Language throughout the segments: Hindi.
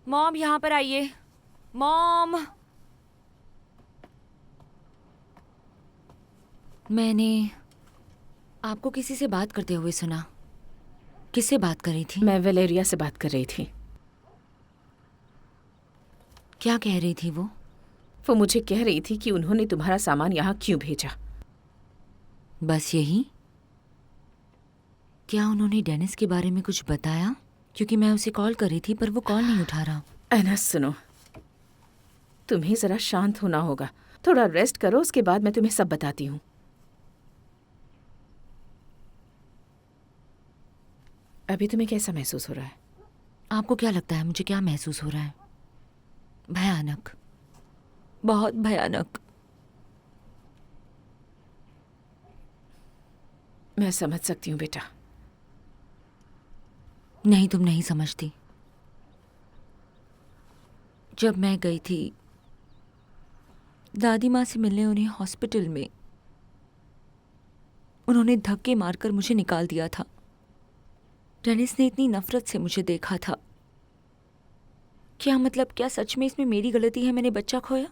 मॉम यहाँ पर आइए। मॉम, मैंने आपको किसी से बात करते हुए सुना। किससे बात कर रही थी? मैं वेलेरिया से बात कर रही थी। क्या कह रही थी वो? वो मुझे कह रही थी कि उन्होंने तुम्हारा सामान यहाँ क्यों भेजा। बस यही? क्या उन्होंने डेनिस के बारे में कुछ बताया? क्योंकि मैं उसे कॉल कर रही थी पर वो कॉल नहीं उठा रहा। एना सुनो, तुम्हें जरा शांत होना होगा। थोड़ा रेस्ट करो, उसके बाद मैं तुम्हें सब बताती हूँ। अभी तुम्हें कैसा महसूस हो रहा है? आपको क्या लगता है मुझे क्या महसूस हो रहा है? भयानक, बहुत भयानक। मैं समझ सकती हूँ बेटा। नहीं, तुम नहीं समझती। जब मैं गई थी दादी माँ से मिलने उन्हें हॉस्पिटल में, उन्होंने धक्के मारकर मुझे निकाल दिया था। डेनिस ने इतनी नफरत से मुझे देखा था। क्या मतलब, क्या सच में इसमें मेरी गलती है? मैंने बच्चा खोया?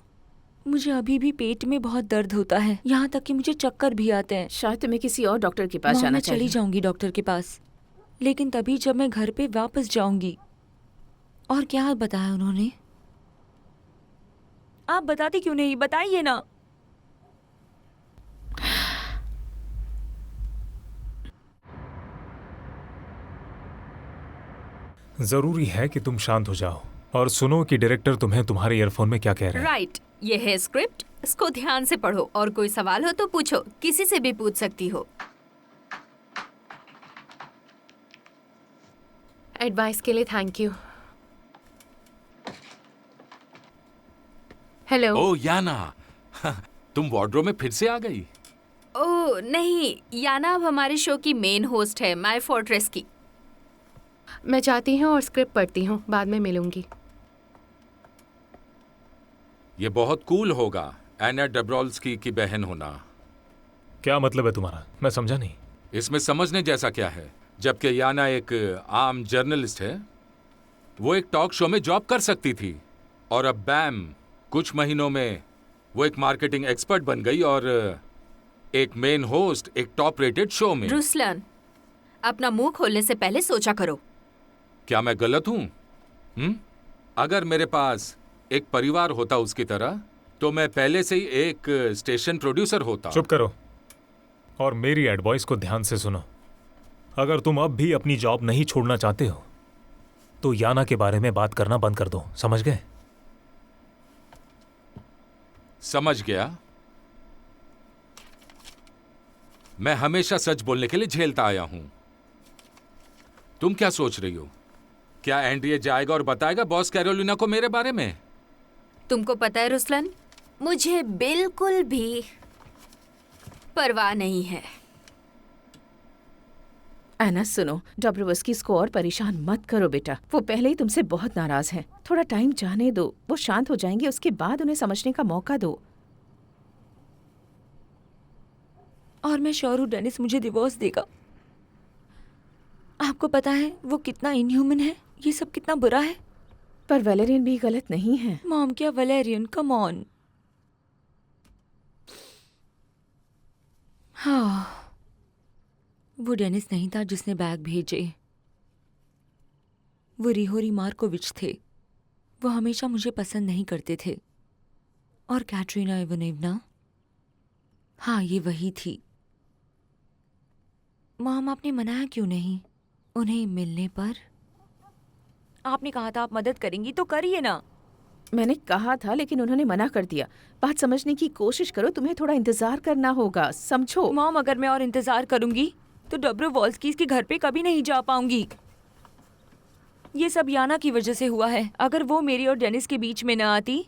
मुझे अभी भी पेट में बहुत दर्द होता है, यहाँ तक कि मुझे चक्कर भी आते हैं। शायद तुम्हें किसी और डॉक्टर के पास जाना मैं चाहिए। चली जाऊंगी डॉक्टर के पास, लेकिन तभी जब मैं घर पे वापस जाऊंगी। और क्या बताया उन्होंने? आप बताती क्यों नहीं? बताइए ना। जरूरी है कि तुम शांत हो जाओ और सुनो कि डायरेक्टर तुम्हें तुम्हारे ईयरफोन में क्या कह रहे हैं। राइट, ये है स्क्रिप्ट। इसको ध्यान से पढ़ो और कोई सवाल हो तो पूछो, किसी से भी पूछ सकती हो। एडवाइस के लिए थैंक यू। हेलो। ओ याना, तुम वार्डरोब में फिर से आ गई। ओह नहीं, याना अब हमारे शो की मेन होस्ट है, माय फोर्ट्रेस की। मैं जाती हूँ और स्क्रिप्ट पढ़ती हूँ, बाद में मिलूंगी। ये बहुत कूल होगा एना डब्रोल्स्की की बहन होना। क्या मतलब है तुम्हारा? मैं समझा नहीं। इसमें समझने जैसा क्या है? जबकि याना एक आम जर्नलिस्ट है, वो एक टॉक शो में जॉब कर सकती थी, और अब बैम, कुछ महीनों में वो एक मार्केटिंग एक्सपर्ट बन गई और एक मेन होस्ट एक टॉप रेटेड शो में। रुसलन, अपना मुंह खोलने से पहले सोचा करो। क्या मैं गलत हूं? अगर मेरे पास एक परिवार होता उसकी तरह, तो मैं पहले से ही एक स्टेशन प्रोड्यूसर होता। चुप करो और मेरी एडवाइस को ध्यान से सुनो। अगर तुम अब भी अपनी जॉब नहीं छोड़ना चाहते हो तो याना के बारे में बात करना बंद कर दो, समझ गए? समझ गया। मैं हमेशा सच बोलने के लिए झेलता आया हूं। तुम क्या सोच रही हो? क्या एंड्रिया जाएगा और बताएगा बॉस कैरोलिना को मेरे बारे में? तुमको पता है रुसलन, मुझे बिल्कुल भी परवाह नहीं है। एना सुनो, डॉब्रोवस्की इसको और परेशान मत करो बेटा। वो पहले ही तुमसे बहुत नाराज हैं। थोड़ा टाइम जाने दो, वो शांत हो जाएंगे, उसके बाद उन्हें समझने का मौका दो। और मैं श्योर हूँ डेनिस मुझे डिवोर्स देगा। आपको पता है वो कितना इनह्यूमन है, ये सब कितना बुरा है। पर वेलेरियन भी गलत नहीं है। मॉम, क्या वैलेरियन? Come on. हाँ, वो डेनिस नहीं था जिसने बैग भेजे। वो रिहोरी मार्कोविच थे। वो हमेशा मुझे पसंद नहीं करते थे। और कैटरीना इवानोव्ना, हाँ ये वही थी। मॉम, आपने मनाया क्यों नहीं उन्हें मिलने पर? आपने कहा था आप मदद करेंगी तो करिए ना। मैंने कहा था, लेकिन उन्होंने मना कर दिया। बात समझने की कोशिश करो, तुम्हें थोड़ा इंतजार करना होगा, समझो। मॉम, अगर मैं और इंतजार करूंगी तो डब्रोवोल्स्कीज़ के घर पे कभी नहीं जा पाऊंगी। ये सब याना की वजह से हुआ है। अगर वो मेरी और डेनिस के बीच में न आती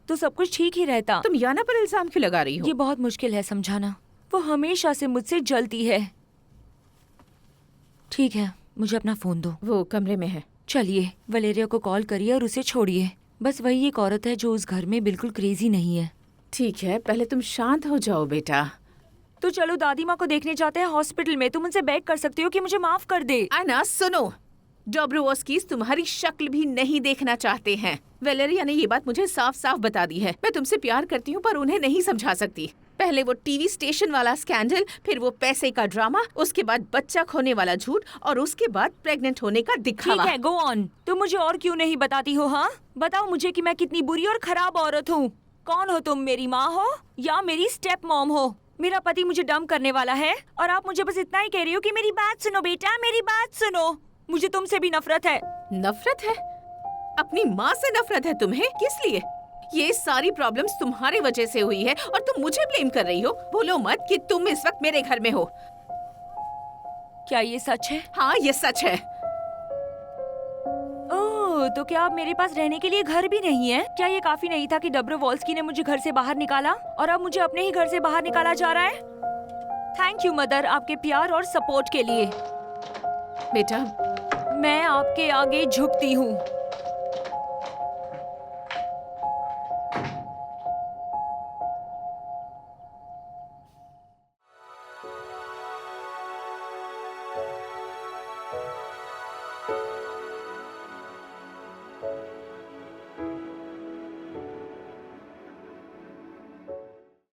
तो सब कुछ ठीक ही रहता। तुम याना पर इल्जाम क्यों लगा रही हो? ये बहुत मुश्किल है समझाना। वो हमेशा से मुझसे जलती है। ठीक है, मुझे अपना फोन दो। वो कमरे में है। चलिए, वलेरिया को कॉल करिए और उसे छोड़िए। बस वही एक औरत है जो उस घर में बिल्कुल क्रेजी नहीं है। ठीक है, पहले तुम शांत हो जाओ बेटा। तो चलो, दादी माँ को देखने जाते हैं हॉस्पिटल में। तुम उनसे बेग कर सकती हो कि मुझे माफ कर दे। एना सुनो, डॉब्रोवस्कीज तुम्हारी शक्ल भी नहीं देखना चाहते हैं। वेलेरिया ने ये बात मुझे साफ साफ बता दी है। मैं तुमसे प्यार करती हूँ पर उन्हें नहीं समझा सकती। पहले वो टीवी स्टेशन वाला स्कैंडल, फिर वो पैसे का ड्रामा, उसके बाद बच्चा खोने वाला झूठ और उसके बाद प्रेग्नेंट होने का ठीक दिखावा। है, गो ऑन। तुम मुझे और क्यों नहीं बताती हो? हाँ, बताओ मुझे कि मैं कितनी बुरी और खराब औरत हूँ। कौन हो तुम? मेरी माँ हो या मेरी स्टेप मॉम हो? मेरा पति मुझे डंप करने वाला है और आप मुझे बस इतना ही कह रही हो कि मेरी बात सुनो बेटा, मेरी बात सुनो। मुझे तुमसे भी नफरत है। नफरत है? अपनी माँ से नफरत है तुम्हें? किस लिए? ये सारी प्रॉब्लम्स तुम्हारी वजह से हुई है और तुम मुझे ब्लेम कर रही हो। बोलो मत कि तुम इस वक्त मेरे घर में हो। क्या ये सच है? हाँ, ये सच है। ओह, तो क्या अब मेरे पास रहने के लिए घर भी नहीं है? क्या ये काफी नहीं था कि डब्रोवोल्स्की ने मुझे घर से बाहर निकाला और अब मुझे अपने ही घर से बाहर निकाला जा रहा है? थैंक यू मदर, आपके प्यार और सपोर्ट के लिए। बेटा, मैं आपके आगे झुकती हूँ।